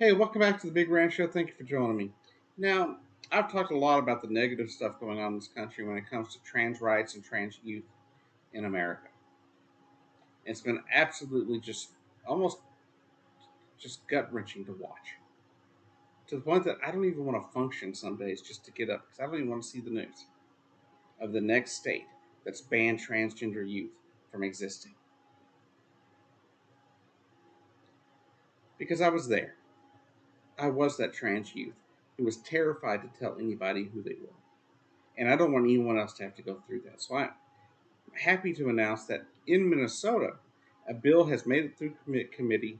Hey, welcome back to the Big Ranch Show. Thank you for joining me. Now, I've talked a lot about the negative stuff going on in this country when it comes to trans rights and trans youth in America. It's been absolutely just almost just gut wrenching to watch, to the point that I don't even want to function some days just to get up because I don't even want to see the news of the next state that's banned transgender youth from existing. Because I was there. I was that trans youth who was terrified to tell anybody who they were. And I don't want anyone else to have to go through that. So I'm happy to announce that in Minnesota, a bill has made it through committee,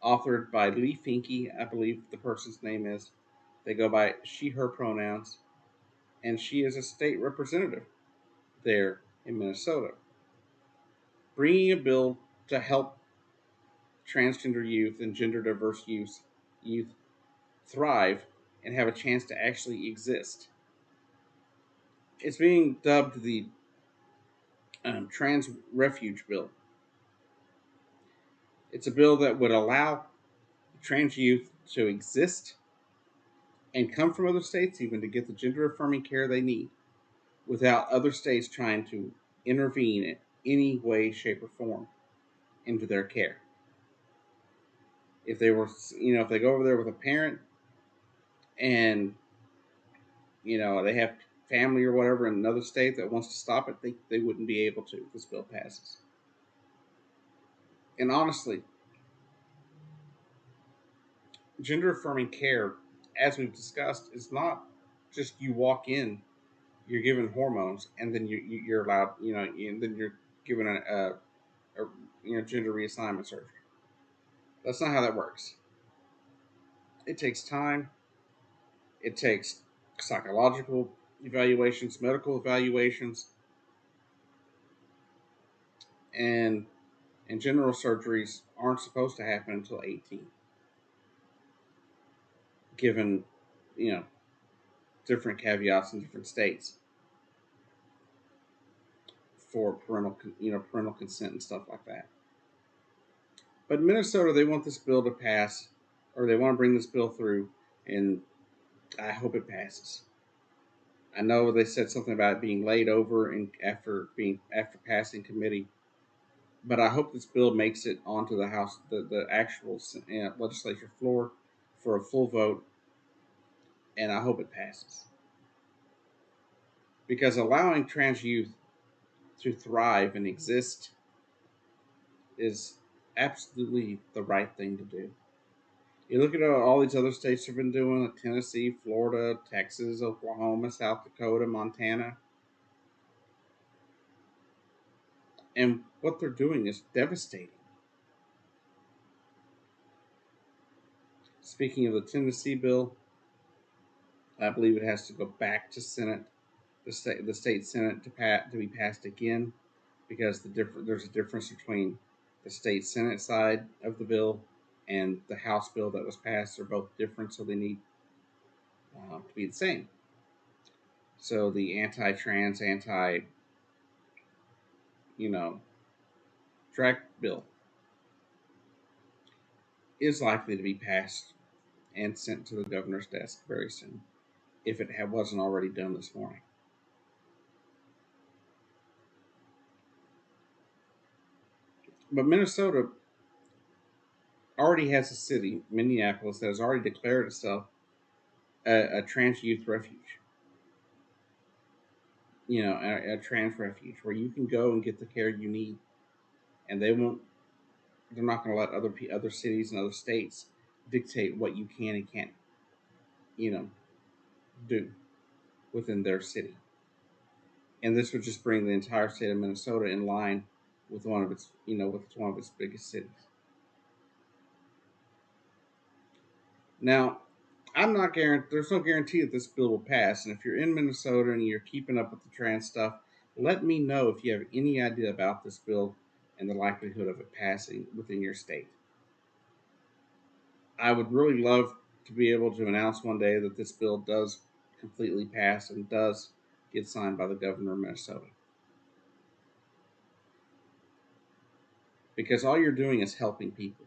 authored by Lee Finke, I believe the person's name is. They go by she, her pronouns, and she is a state representative there in Minnesota, bringing a bill to help transgender youth and gender diverse youth thrive and have a chance to actually exist. It's being dubbed the Trans Refuge Bill. It's a bill that would allow trans youth to exist and come from other states even to get the gender affirming care they need without other states trying to intervene in any way, shape, or form into their care. If they were, if they go over there with a parent and, they have family or whatever in another state that wants to stop it, they wouldn't be able to if this bill passes. And honestly, gender affirming care, as we've discussed, is not just you walk in, you're given hormones, and then you're allowed, and then you're given a gender reassignment surgery. That's not how that works. It takes time. It takes psychological evaluations, medical evaluations, and general surgeries aren't supposed to happen until 18. Given, you know, different caveats in different states for parental consent and stuff like that. But in Minnesota, they want this bill to pass, or they want to bring this bill through, and I hope it passes. I know they said something about it being laid over and after passing committee, but I hope this bill makes it onto the House, the actual legislature floor for a full vote, and I hope it passes because allowing trans youth to thrive and exist is absolutely the right thing to do. You look at all these other states have been doing, like Tennessee, Florida, Texas, Oklahoma, South Dakota, Montana, and what they're doing is devastating. Speaking of the Tennessee bill, I believe it has to go back to the state Senate to be passed again, because there's a difference between the state Senate side of the bill and the House bill that was passed. They're both different, so they need to be the same. So the anti-trans, you know, track bill is likely to be passed and sent to the governor's desk very soon, if it wasn't already done this morning. But Minnesota already has a city, Minneapolis, that has already declared itself a trans youth refuge. A trans refuge where you can go and get the care you need, and they won't. They're not going to let other cities and other states dictate what you can and can't, you know, do within their city. And this would just bring the entire state of Minnesota in line with one of its biggest cities. Now, I'm not guaranteed. There's no guarantee that this bill will pass. And if you're in Minnesota and you're keeping up with the trans stuff, let me know if you have any idea about this bill and the likelihood of it passing within your state. I would really love to be able to announce one day that this bill does completely pass and does get signed by the governor of Minnesota. Because all you're doing is helping people.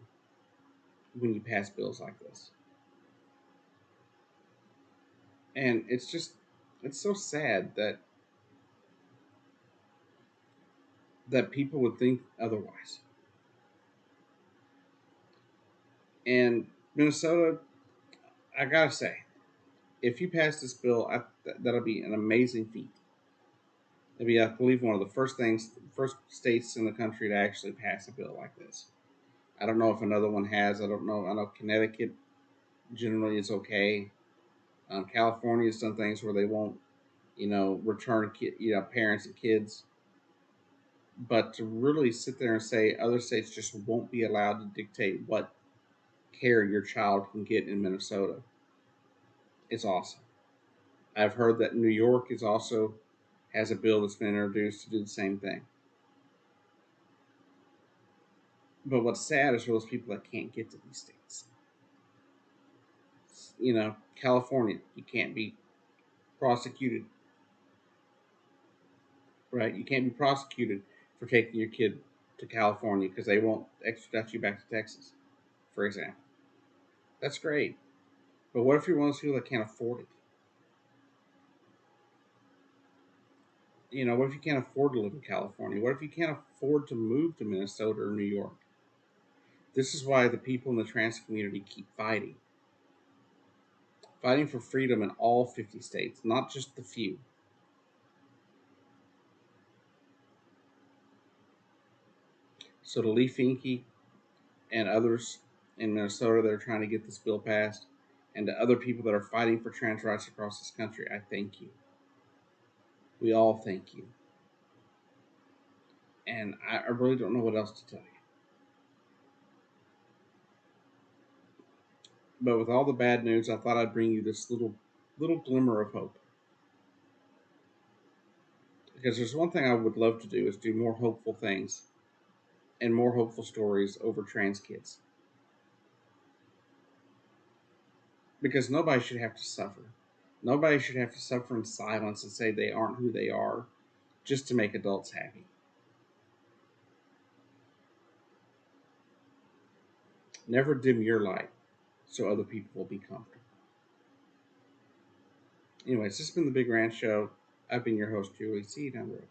when you pass bills like this. And it's so sad that people would think otherwise. And Minnesota, I gotta say, if you pass this bill, that'll be an amazing feat. It'll be, I believe, one of the first states in the country to actually pass a bill like this. I don't know if another one has. I don't know. I know Connecticut generally is okay. California has done things where they won't, return parents and kids. But to really sit there and say other states just won't be allowed to dictate what care your child can get in Minnesota is awesome. I've heard that New York is also has a bill that's been introduced to do the same thing. But what's sad is for those people that can't get to these states. California, you can't be prosecuted, right? You can't be prosecuted for taking your kid to California because they won't extradite you back to Texas, for example. That's great. But what if you're one of those people that can't afford it? What if you can't afford to live in California? What if you can't afford to move to Minnesota or New York? This is why the people in the trans community keep fighting for freedom in all 50 states, not just the few. So to Lee Finke and others in Minnesota that are trying to get this bill passed, and to other people that are fighting for trans rights across this country, I thank you. We all thank you. And I really don't know what else to tell you. But with all the bad news, I thought I'd bring you this little glimmer of hope. Because there's one thing I would love to do is do more hopeful things and more hopeful stories over trans kids. Because nobody should have to suffer. Nobody should have to suffer in silence and say they aren't who they are just to make adults happy. Never dim your light so other people will be comfortable. Anyways, this has been the Big Ranch Show. I've been your host, Julie. See you down the road.